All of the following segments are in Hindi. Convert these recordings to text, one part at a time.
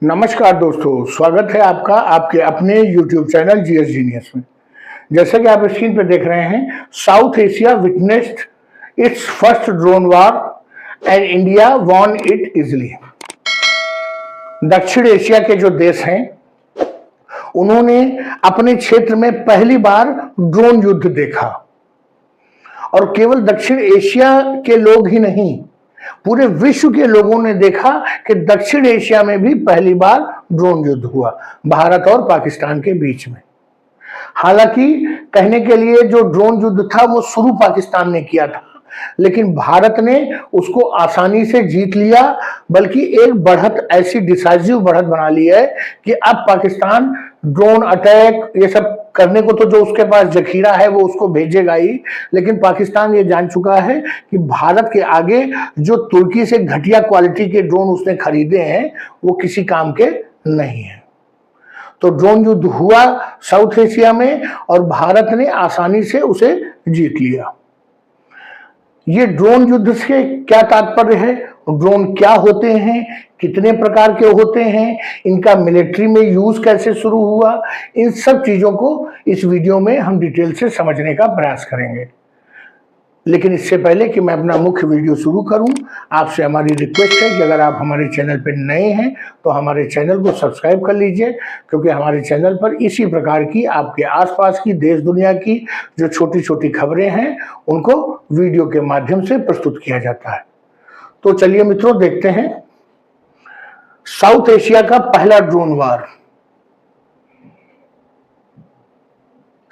नमस्कार दोस्तों, स्वागत है आपका आपके अपने YouTube चैनल जीएस जीनियस में। जैसे कि आप स्क्रीन पर देख रहे हैं, south Asia witnessed it's first drone war and India won it easily. दक्षिण एशिया के जो देश हैं उन्होंने अपने क्षेत्र में पहली बार ड्रोन युद्ध देखा और केवल दक्षिण एशिया के लोग ही नहीं, पूरे विश्व के लोगों ने देखा कि दक्षिण एशिया में भी पहली बार ड्रोन युद्ध हुआ भारत और पाकिस्तान के बीच में। हालांकि कहने के लिए जो ड्रोन युद्ध था वो शुरू पाकिस्तान ने किया था, लेकिन भारत ने उसको आसानी से जीत लिया, बल्कि एक बढ़त, ऐसी डिसाइसिव बढ़त बना ली है कि अब पाकिस्तान ड्रोन अटैक ये सब करने को तो जो उसके पास जखीरा है वो उसको भेजेगा ही, लेकिन पाकिस्तान ये जान चुका है कि भारत के आगे जो तुर्की से घटिया क्वालिटी के ड्रोन उसने खरीदे हैं वो किसी काम के नहीं है। तो ड्रोन युद्ध हुआ साउथ एशिया में और भारत ने आसानी से उसे जीत लिया। ये ड्रोन युद्ध से क्या तात्पर्य है, ड्रोन क्या होते हैं, कितने प्रकार के होते हैं, इनका मिलिट्री में यूज कैसे शुरू हुआ, इन सब चीजों को इस वीडियो में हम डिटेल से समझने का प्रयास करेंगे। लेकिन इससे पहले कि मैं अपना मुख्य वीडियो शुरू करूं, आपसे हमारी रिक्वेस्ट है कि अगर आप हमारे चैनल पर नए हैं तो हमारे चैनल को सब्सक्राइब कर लीजिए, क्योंकि हमारे चैनल पर इसी प्रकार की आपके आसपास की देश दुनिया की जो छोटी छोटी खबरें हैं उनको वीडियो के माध्यम से प्रस्तुत किया जाता है। तो चलिए मित्रों, देखते हैं साउथ एशिया का पहला ड्रोन वार।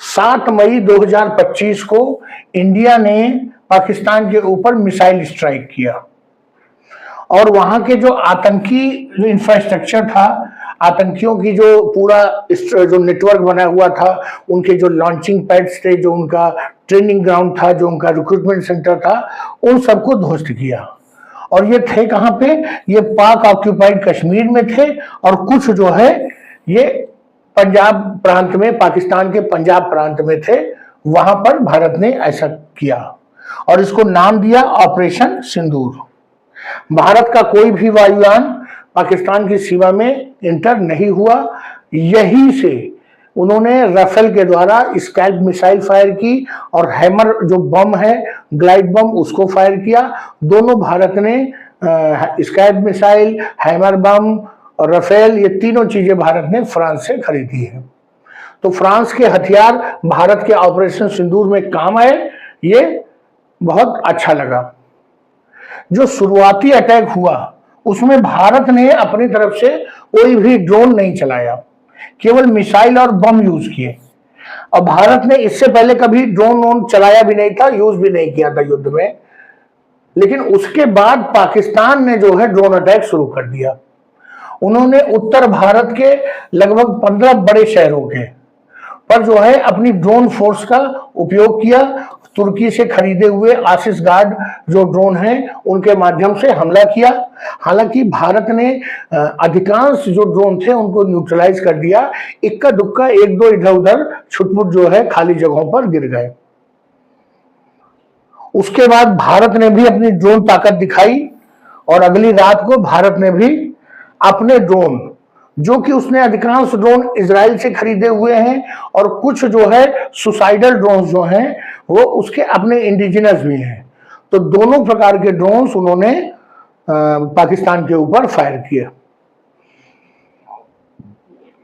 7 मई 2025 को इंडिया ने पाकिस्तान के ऊपर मिसाइल स्ट्राइक किया और वहां के जो आतंकी जो इंफ्रास्ट्रक्चर था, आतंकियों की जो पूरा जो नेटवर्क बना हुआ था, उनके जो लॉन्चिंग पैड्स थे, जो उनका ट्रेनिंग ग्राउंड था, जो उनका रिक्रूटमेंट सेंटर था, उन सबको ध्वस्त किया। और ये थे कहां पे, ये पाक ऑक्यूपाइड कश्मीर में थे और कुछ जो है ये पंजाब प्रांत में, पाकिस्तान के पंजाब प्रांत में थे। वहां पर भारत ने ऐसा किया और इसको नाम दिया ऑपरेशन सिंदूर। भारत का कोई भी वायुयान पाकिस्तान की सीमा में इंटर नहीं हुआ। यहीं से उन्होंने राफेल के द्वारा स्कैल्प मिसाइल फायर की और हैमर जो बम है, ग्लाइड बम, उसको फायर किया। दोनों भारत ने स्कैल्प मिसाइल, हैमर बम और राफेल, ये तीनों चीजें भारत ने फ्रांस से खरीदी है। तो फ्रांस के हथियार भारत के ऑपरेशन सिंदूर में काम आए, ये बहुत अच्छा लगा। जो शुरुआती अटैक हुआ उसमें भारत ने अपनी तरफ से कोई भी ड्रोन नहीं चलाया, केवल मिसाइल और बम यूज किए। और भारत ने इससे पहले कभी ड्रोन चलाया भी नहीं था, यूज भी नहीं किया था युद्ध में। लेकिन उसके बाद पाकिस्तान ने जो है ड्रोन अटैक शुरू कर दिया। उन्होंने उत्तर भारत के लगभग 15 बड़े शहरों के पर जो है अपनी ड्रोन फोर्स का उपयोग किया। तुर्की से खरीदे हुए आशीष गार्ड जो ड्रोन हैं उनके माध्यम से हमला किया। हालांकि भारत ने अधिकांश जो ड्रोन थे उनको न्यूट्रलाइज कर दिया। इक्का दुक्का एक दो इधर उधर छुटपुट जो है खाली जगहों पर गिर गए। उसके बाद भारत ने भी अपनी ड्रोन ताकत दिखाई और अगली रात को भारत ने भी अपने ड्रोन, जो कि उसने अधिकांश ड्रोन इजराइल से खरीदे हुए हैं और कुछ जो है सुसाइडल ड्रोन जो हैं वो उसके अपने इंडिजिनस भी हैं, तो दोनों प्रकार के ड्रोन उन्होंने पाकिस्तान के ऊपर फायर किए।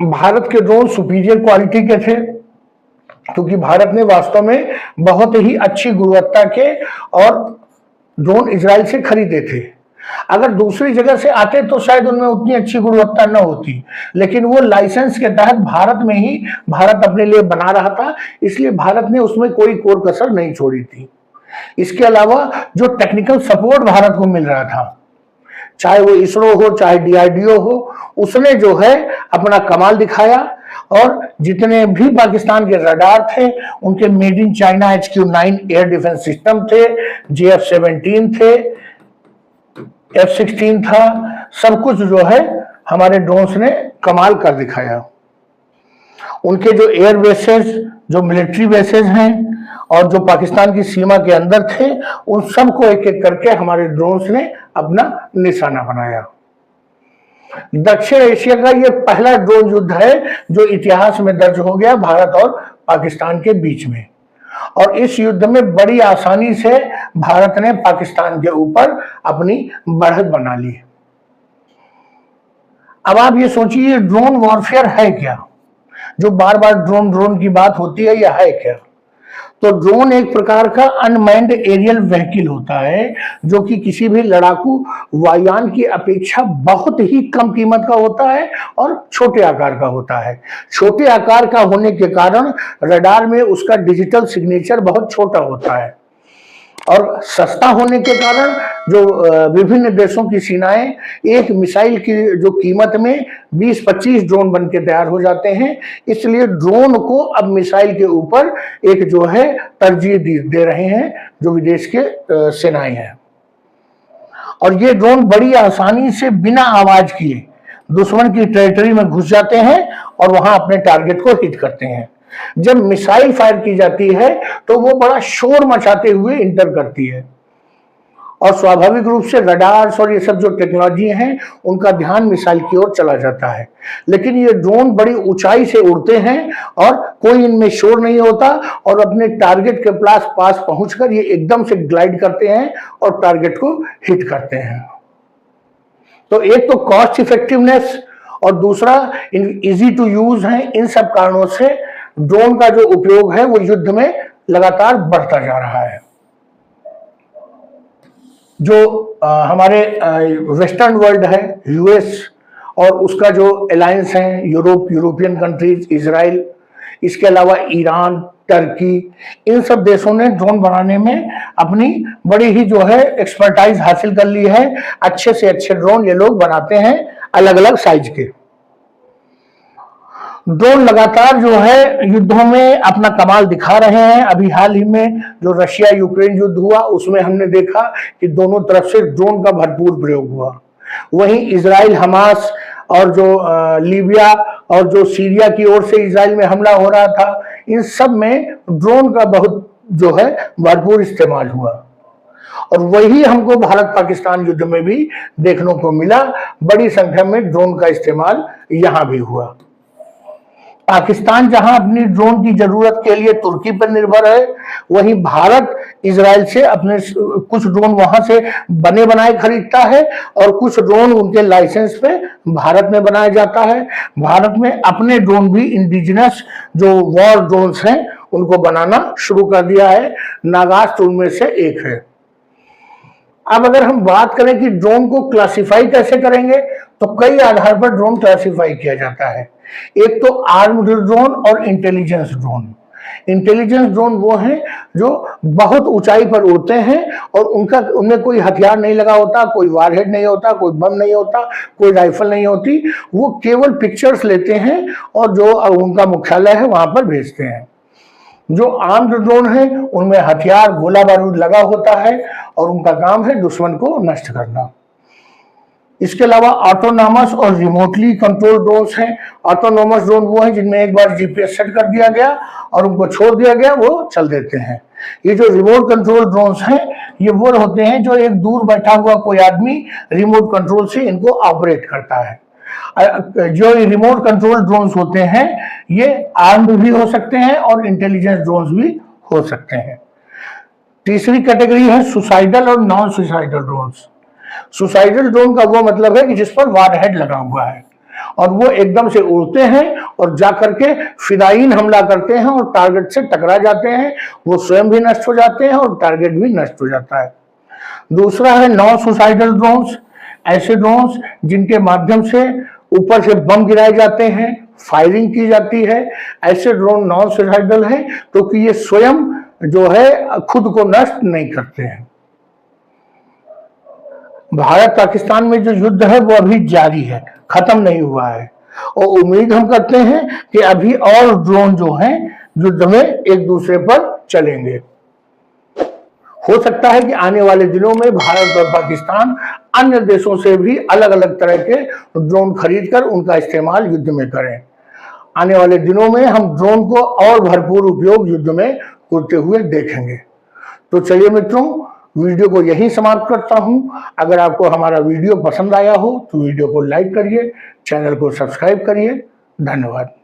भारत के ड्रोन सुपीरियर क्वालिटी के थे, क्योंकि भारत ने वास्तव में बहुत ही अच्छी गुणवत्ता के और ड्रोन इजराइल से खरीदे थे। अगर दूसरी जगह से आते तो शायद उनमें उतनी अच्छी गुणवत्ता न होती, लेकिन वो लाइसेंस के तहत भारत में ही भारत अपने लिए बना रहा था, इसलिए भारत ने उसमें कोई कोर कसर नहीं छोड़ी थी। इसके अलावा जो टेक्निकल सपोर्ट भारत को मिल रहा था, चाहे वो इसरो हो चाहे डीआरडीओ हो, उसने जो है अपना कमाल दिखाया। और जितने भी पाकिस्तान के रडार थे उनके made in China HQ-9 air defence system थे, JF-17 थे, F-16 था, सब कुछ जो है हमारे ड्रोन्स ने कमाल कर दिखाया। उनके जो एयर बेसेस, जो मिलिट्री बेसेस हैं और जो पाकिस्तान की सीमा के अंदर थे, उन सबको एक एक करके हमारे ड्रोन्स ने अपना निशाना बनाया। दक्षिण एशिया का ये पहला ड्रोन युद्ध है जो इतिहास में दर्ज हो गया भारत और पाकिस्तान के बीच में। और इस युद्ध में बड़ी आसानी से भारत ने पाकिस्तान के ऊपर अपनी बढ़त बना ली। अब आप ये सोचिए ड्रोन वॉरफेयर है क्या? जो बार बार ड्रोन ड्रोन की बात होती है, यह है क्या? तो ड्रोन एक प्रकार का अनमैन्ड एरियल व्हीकल होता है जो कि किसी भी लड़ाकू वायुयान की अपेक्षा बहुत ही कम कीमत का होता है और छोटे आकार का होता है। छोटे आकार का होने के कारण रडार में उसका डिजिटल सिग्नेचर बहुत छोटा होता है और सस्ता होने के कारण जो विभिन्न देशों की सेनाएं एक मिसाइल की जो कीमत में 20-25 ड्रोन बन के तैयार हो जाते हैं। इसलिए ड्रोन को अब मिसाइल के ऊपर एक जो है तरजीह दे रहे हैं जो विदेश के सेनाएं हैं। और ये ड्रोन बड़ी आसानी से बिना आवाज किए दुश्मन की टेरिटरी में घुस जाते हैं और वहां अपने टारगेट को हिट करते हैं। जब मिसाइल फायर की जाती है तो वो बड़ा शोर मचाते हुए इंटर करती है और स्वाभाविक रूप से रडार्स और ये सब जो टेक्नोलॉजी हैं उनका ध्यान मिसाइल की ओर चला जाता है। लेकिन ये ड्रोन बड़ी ऊंचाई से उड़ते हैं और कोई इनमें शोर नहीं होता और अपने टारगेट के पास पहुंचकर ये एकदम से ग्लाइड करते हैं और टारगेट को हिट करते हैं। तो एक तो कॉस्ट इफेक्टिवनेस और दूसरा इजी टू यूज है। इन सब कारणों से ड्रोन का जो उपयोग है वो युद्ध में लगातार बढ़ता जा रहा है। जो हमारे वेस्टर्न वर्ल्ड है, यूएस और उसका जो अलायंस है, यूरोपियन कंट्रीज, इजराइल, इसके अलावा ईरान, टर्की, इन सब देशों ने ड्रोन बनाने में अपनी बड़ी ही जो है एक्सपर्टाइज हासिल कर ली है। अच्छे से अच्छे ड्रोन ये लोग बनाते हैं अलग अलग साइज के। ड्रोन लगातार जो है युद्धों में अपना कमाल दिखा रहे हैं। अभी हाल ही में जो रशिया यूक्रेन युद्ध हुआ उसमें हमने देखा कि दोनों तरफ से ड्रोन का भरपूर प्रयोग हुआ। वहीं इजराइल, हमास और जो लीबिया और जो सीरिया की ओर से इजराइल में हमला हो रहा था, इन सब में ड्रोन का बहुत जो है भरपूर इस्तेमाल हुआ। और वही हमको भारत पाकिस्तान युद्ध में भी देखने को मिला। बड़ी संख्या में ड्रोन का इस्तेमाल यहां भी हुआ। पाकिस्तान जहां अपनी ड्रोन की जरूरत के लिए तुर्की पर निर्भर है, वहीं भारत इजराइल से अपने कुछ ड्रोन वहां से बने बनाए खरीदता है और कुछ ड्रोन उनके लाइसेंस पे भारत में बनाया जाता है। भारत में अपने ड्रोन भी इंडिजिनस जो वॉर ड्रोन्स हैं उनको बनाना शुरू कर दिया है। नागास्त्र उनमें से एक है। अब अगर हम बात करें कि ड्रोन को क्लासिफाई कैसे करेंगे, तो कई आधार पर ड्रोन क्लासिफाई किया जाता है। एक तो आर्म्ड ड्रोन और इंटेलिजेंस ड्रोन। इंटेलिजेंस ड्रोन वो हैं जो बहुत ऊंचाई पर उड़ते हैं और उनमें कोई हथियार नहीं लगा होता, कोई वारहेड नहीं होता, कोई बम नहीं होता, कोई राइफल नहीं होती। वो केवल पिक्चर्स लेते हैं और जो उनका मुख्यालय है वहां पर भेजते हैं। जो आर्म्ड ड्रोन है उनमें हथियार, गोला बारूद लगा होता है और उनका काम है दुश्मन को नष्ट करना। इसके अलावा ऑटोनॉमस और रिमोटली कंट्रोल ड्रोन्स हैं। ऑटोनॉमस ड्रोन वो हैं जिनमें एक बार जीपीएस सेट कर दिया गया और उनको छोड़ दिया गया, वो चल देते हैं। ये जो रिमोट कंट्रोल ड्रोन्स हैं ये वो होते हैं जो एक दूर बैठा हुआ कोई आदमी रिमोट कंट्रोल से इनको ऑपरेट करता है। जो रिमोट कंट्रोल ड्रोन्स होते हैं ये आर्म्ड भी हो सकते हैं और इंटेलिजेंस ड्रोन्स भी हो सकते हैं। तीसरी कैटेगरी है सुसाइडल और non suicidal drones. Suicidal drone का वो मतलब है कि जिस पर वारहेड लगा हुआ है और वो एकदम से उड़ते हैं और जाकर के फिदायीन हमला करते हैं और टारगेट से टकरा जाते हैं। वो स्वयं भी नष्ट हो जाते हैं और टारगेट भी नष्ट हो जाता है। दूसरा है नॉन सुसाइडल ड्रोन्स। ऐसे ड्रोन्स जिनके माध्यम से ऊपर से बम गिराए जाते हैं, फायरिंग की जाती है। ऐसे ड्रोन नॉन सुसाइडल हैं क्योंकि ये स्वयं जो है खुद को नष्ट नहीं करते हैं। भारत पाकिस्तान में जो युद्ध है वो अभी जारी है, खत्म नहीं हुआ है और उम्मीद हम करते हैं कि अभी और ड्रोन जो हैं युद्ध में एक दूसरे पर चलेंगे। हो सकता है कि आने वाले दिनों में भारत और पाकिस्तान अन्य देशों से भी अलग अलग तरह के ड्रोन खरीदकर उनका इस्तेमाल युद्ध में करें। आने वाले दिनों में हम ड्रोन को और भरपूर उपयोग युद्ध में होते हुए देखेंगे। तो चलिए मित्रों, वीडियो को यही समाप्त करता हूं। अगर आपको हमारा वीडियो पसंद आया हो तो वीडियो को लाइक करिए, चैनल को सब्सक्राइब करिए। धन्यवाद।